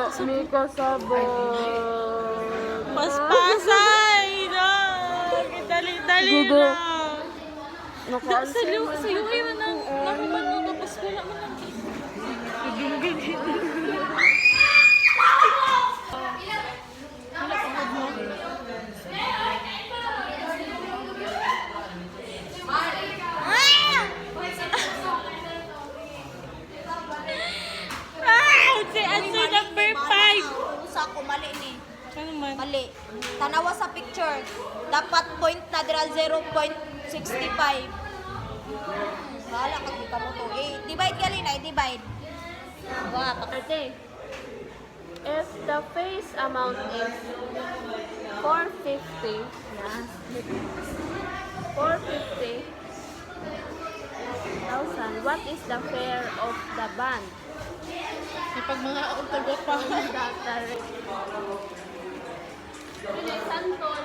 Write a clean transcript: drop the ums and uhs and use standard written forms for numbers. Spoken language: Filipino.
Mika sabon. Paspasay na. Dali-dali Gugo. na. Naka-answer mo. Sa'yo yun na nakuman mo. Tapos wala mo lang. Si answer number 5. Usa ko mali ni. Ano man? Mali. Tanawa sa picture. Dapat point na dira 0.65. Bahala ka kita mo to. Divide gali na, divide. Wa, Okay. If the face amount is 450, 450,000, what is the fare of the band? Pag mga tago pa. Santol.